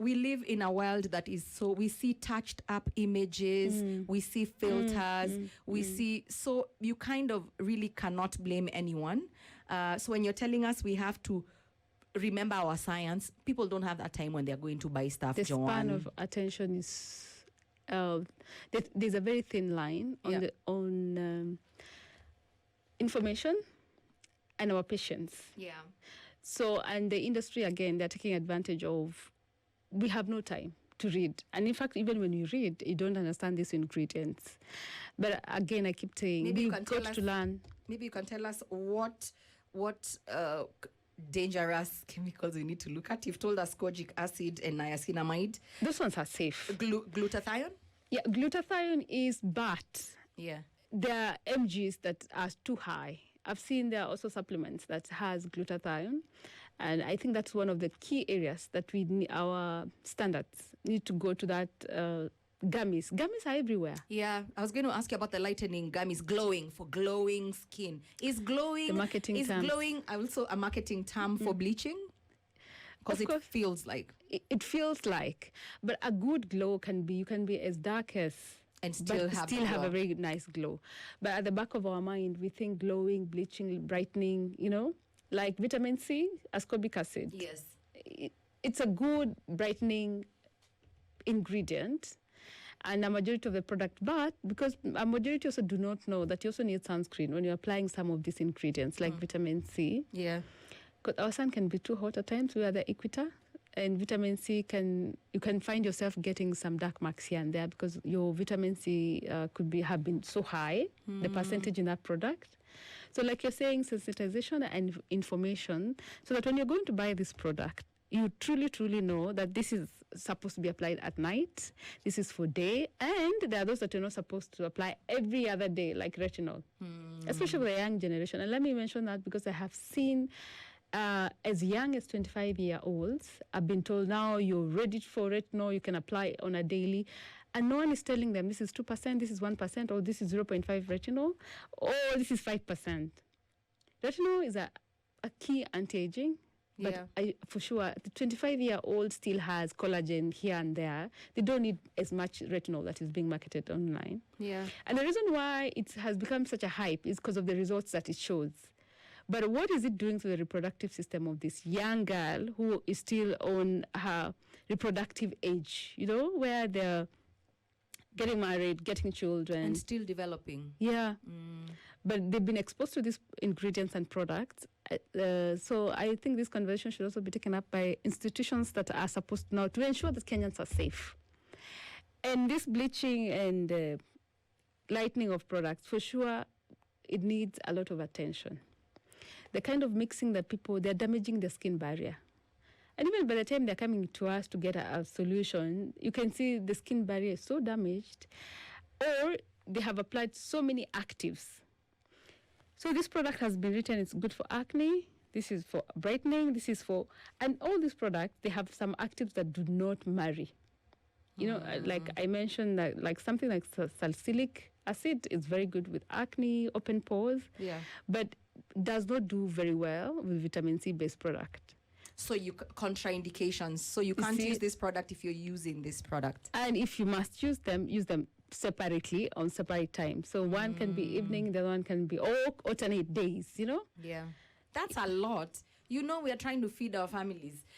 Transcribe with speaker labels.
Speaker 1: we live in a world that is so, we see touched up images, we see filters, we see, so you kind of really cannot blame anyone. So when you're telling us we have to remember our science, people don't have that time when they're going to buy stuff.
Speaker 2: The span of attention is there's a very thin line on information and our patience.
Speaker 1: Yeah.
Speaker 2: So, and the industry, again, they're taking advantage of, we have no time to read. And in fact, even when you read, you don't understand these ingredients. But again, I keep saying,
Speaker 1: Maybe
Speaker 2: we've got to learn.
Speaker 1: Maybe you can tell us what dangerous chemicals we need to look at. You've told us kojic acid and niacinamide.
Speaker 2: Those ones are safe.
Speaker 1: Glutathione?
Speaker 2: Yeah, glutathione is, but
Speaker 1: yeah,
Speaker 2: there are mgs that are too high. I've seen there are also supplements that has glutathione, and I think that's one of the key areas that we need, our standards need to go to that. Gummies are everywhere.
Speaker 1: Yeah, I was going to ask you about the lightening gummies, glowing for glowing skin. Is glowing
Speaker 2: the marketing
Speaker 1: is
Speaker 2: term.
Speaker 1: Glowing also a marketing term for bleaching? Because it feels like
Speaker 2: it feels like, but a good glow can be, you can be as dark as
Speaker 1: and still
Speaker 2: have a very nice glow. But at the back of our mind, we think glowing, bleaching, brightening, like vitamin C, ascorbic acid.
Speaker 1: Yes.
Speaker 2: It's a good brightening ingredient and a majority of the product, but because a majority also do not know that you also need sunscreen when you're applying some of these ingredients like vitamin C.
Speaker 1: Yeah.
Speaker 2: Because our sun can be too hot at times. We are the equator. And vitamin C you can find yourself getting some dark marks here and there because your vitamin C have been so high, the percentage in that product. So like you're saying, sensitization and information, so that when you're going to buy this product, you truly, truly know that this is supposed to be applied at night, this is for day, and there are those that you're not supposed to apply every other day, like retinol, especially with the young generation. And let me mention that because I have seen as young as 25-year-olds, I've been told now you're ready for retinol, you can apply on a daily, and no one is telling them this is 2%, this is 1%, or this is 0.5 retinol, or this is 5%. Retinol is a key anti-aging, but for sure, the 25-year-old still has collagen here and there. They don't need as much retinol that is being marketed online.
Speaker 1: Yeah.
Speaker 2: And the reason why it has become such a hype is because of the results that it shows. But what is it doing to the reproductive system of this young girl who is still on her reproductive age, where they're getting married, getting children.
Speaker 1: And still developing.
Speaker 2: Yeah. But they've been exposed to these ingredients and products. So I think this conversation should also be taken up by institutions that are supposed now to ensure that Kenyans are safe. And this bleaching and lightening of products, for sure, it needs a lot of attention. The kind of mixing that they're damaging the skin barrier. And even by the time they're coming to us to get a solution, you can see the skin barrier is so damaged, or they have applied so many actives. So this product has been written, it's good for acne, this is for brightening, this is for, and all these products, they have some actives that do not marry. Like I mentioned, like something like salicylic acid is very good with acne, open pores, but does not do very well with vitamin C-based product.
Speaker 1: So you contraindications. So you can't use this product if you're using this product.
Speaker 2: And if you must use them separately on separate times. So one can be evening, the other one can be alternate days,
Speaker 1: Yeah. That's a lot. We are trying to feed our families.